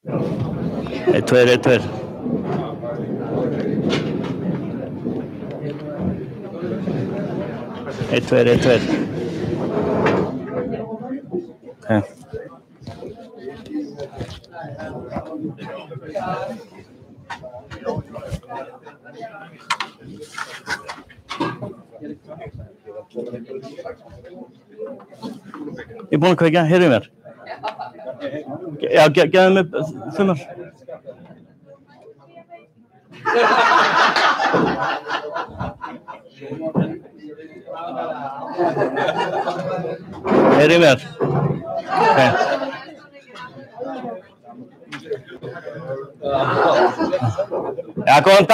1, 2, 1, 2. Ett, två. Okay. Ég búinn að kveikja, heyrðu mér. Já, gefðu mig þummar. Heyrðu mér. Okay. Já, góðan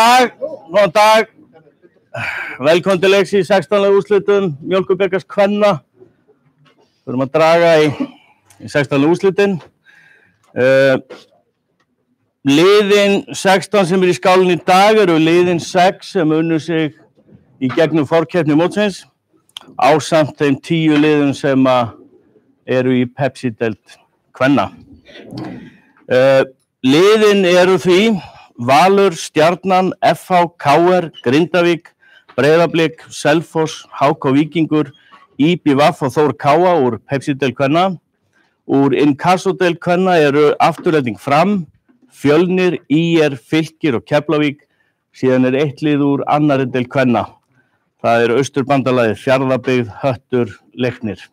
dag. Velkomin til leiks í 16. úrslitum Mjólkurbjargar kvenna. Við erum að draga í 16. úrslitin. Liðin 16 sem í skálinni í dag eru liðin 6 sem unnu sig í gegnum forkeppni mótsins ásamt þeim 10 liðum sem eru í Pepsi-deild kvenna. Liðin eru því Valur, Stjarnan, FH, KR, Grindavík, Breiðablik, Selfoss, HK Víkingur, IBVF og Þór Káa úr Pepsi-deild kvenna. Úr Inkasso-deild kvenna eru Afturelding Fram, Fjölnir, IR, Fylkir og Keflavík. Síðan eitt lið úr annarri deild kvenna. Það eru Austurbandalagið, Fjarðabyggð, Höttur, Leiknir.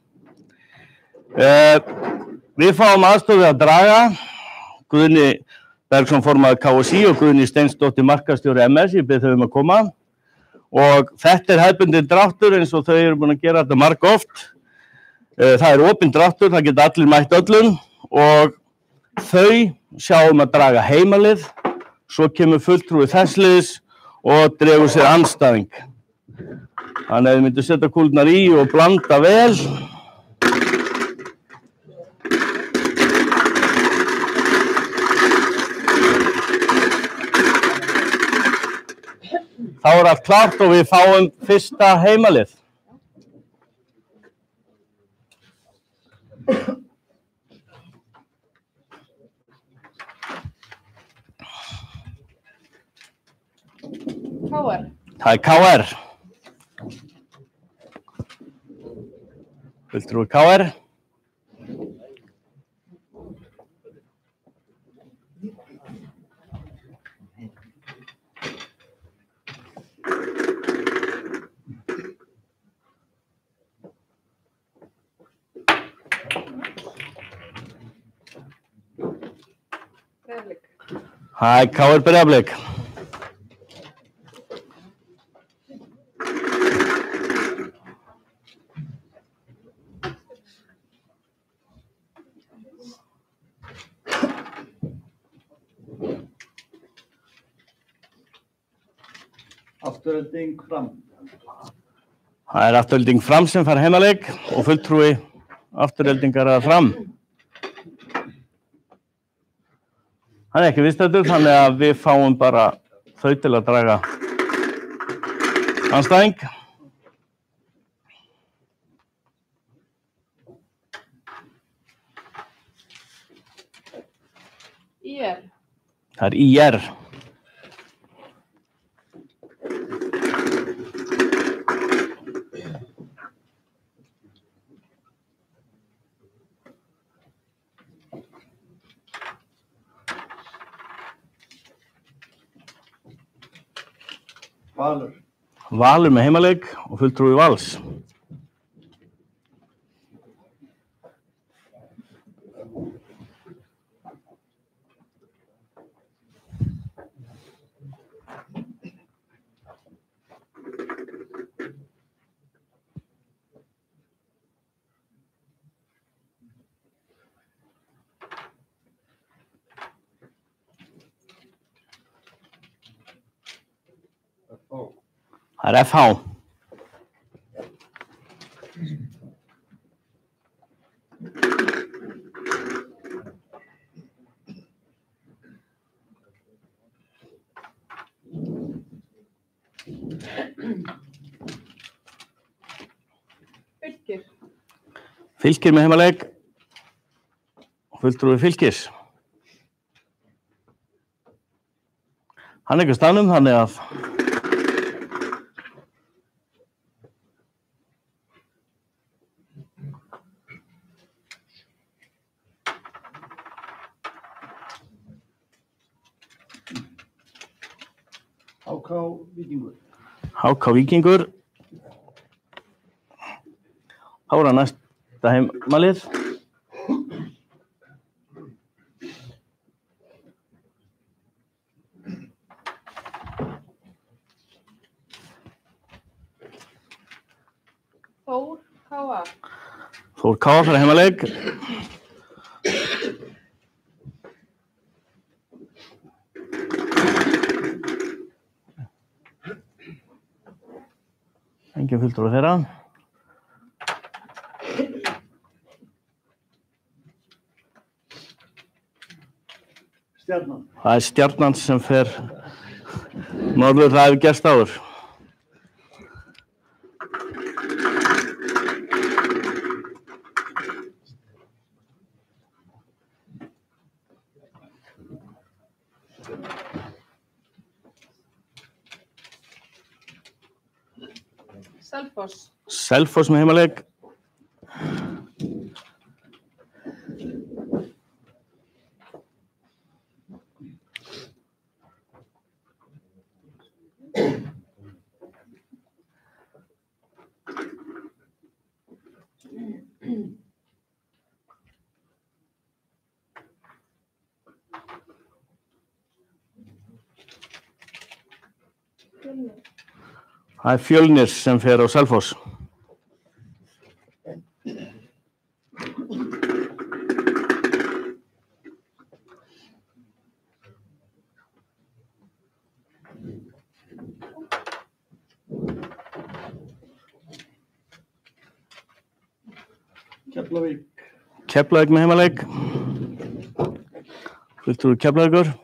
Við fáum aðstoð við að draga. Guðni Bergsson formaður KSÍ og Guðni Steinsdóttir markaðsstjóri MS. Ég bið þau að koma. Og þetta hefðbundinn dráttur eins og þau eru búin að gera þetta margoft. Það opinn dráttur, það geta allir mætt öllum og þau sjáum að draga heimalið, svo kemur fulltrúi þess liðs og dregur sér andstæðing. Þannig að þið myndu setja kúlurnar í og blanda vel. Þá allt klárt og við fáum fyrsta heimalið. KR. Það KR. Fulltrúi KR. Breiðablik. KR Breiðablik. Afturelding Fram. Það Afturelding Fram sem fær heimaleik og fulltrúi Aftureldingar að Fram. Hann ekki viðstaddur, þannig að við fáum bara þau til að draga andstæðing. IR. Það IR. Valur. Valur með heimaleik og fulltrúi Vals. Það FH. Fylkir. Fylkir með heimaleik og fulltrúi Fylkis. Hann ekki á staðnum, þannig að HK Víkingur. Þá er það næsta heimalið. Þór K.A. Þór K.A. fyrir heimaleik. Engin fulltrúi þeirra. Stjarnan. Það er Stjarnan sem fer norður, það hefur gerst áður. Selfoss. Selfoss með heimaleik. Það er Fjölnir sem fer á Selfoss. Keflavík. Keflavík með heimaleik. Fulltrúi Keflavíkur.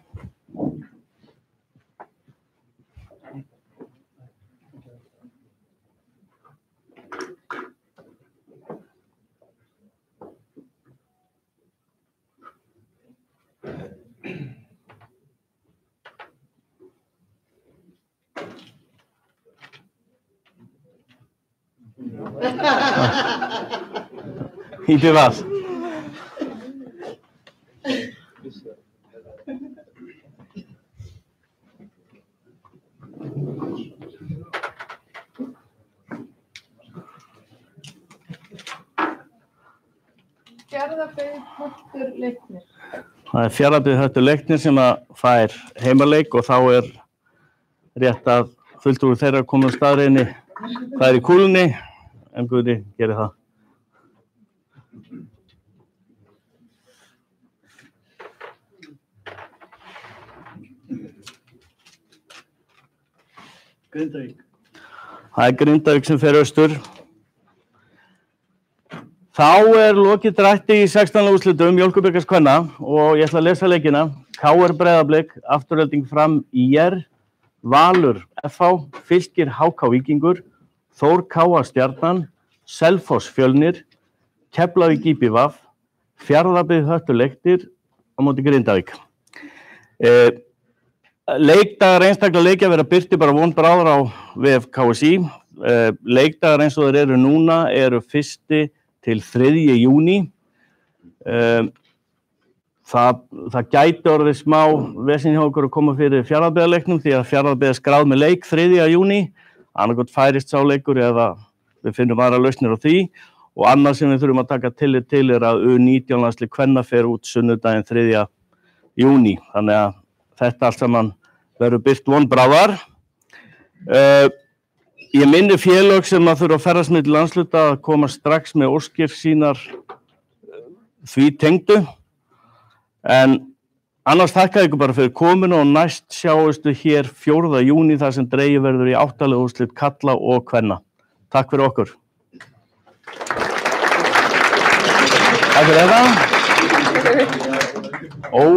IPVAF. Fjarðabyggð Höttur Leiknir. Það er Fjarðabyggð Höttur Leiknir sem að fær heimaleik og þá er rétt að fulltrúi þeirra koma á staðreyni hvað er í kúlunni, en Guðni gerir það. Grindavík. Það er Grindavík sem fer austur. Þá er lokið drætti í 16. úrslitum Mjólkurbikarins kvenna og ég ætla að lesa leikina. KR Breiðablik, Afturelding Fram ÍR, Valur FH, Fylkir HK Víkingur, Þór K.A. Stjarnan, Selfoss Fjölnir, Keflavík IPVAF, Fjarðabyggð Höttur Leiknir á móti Grindavík. Leikdagar einstaklega leikja vera birti bara von bráðar á VF KSÍ. Leikdagar eins og þeir eru núna eru 1. til 3. júní. Það gæti orðið smá vesinn hjá okkur að koma fyrir Fjarðabyggðarleiknum því að Fjarðabyggð er skráð með leik 3. júní. Annaðhvort færist sá leikur eða við finnum aðra lausnir á því. Og annað sem við þurfum að taka tillit til er að U19 landslið kvenna fer út sunnudaginn 3. júní. Þannig að þetta allt saman verður birt von bráðar. Ég minni félög sem að þurfa að ferðast milli landshluta að koma strax með óskir sínar því tengdu. En annars þakka ykkur bara fyrir komuna og næst sjáustu hér 4. júní þar sem dregið verður í 8 liða úrslit karla og kvenna. Takk fyrir okkur. Takk fyrir þetta.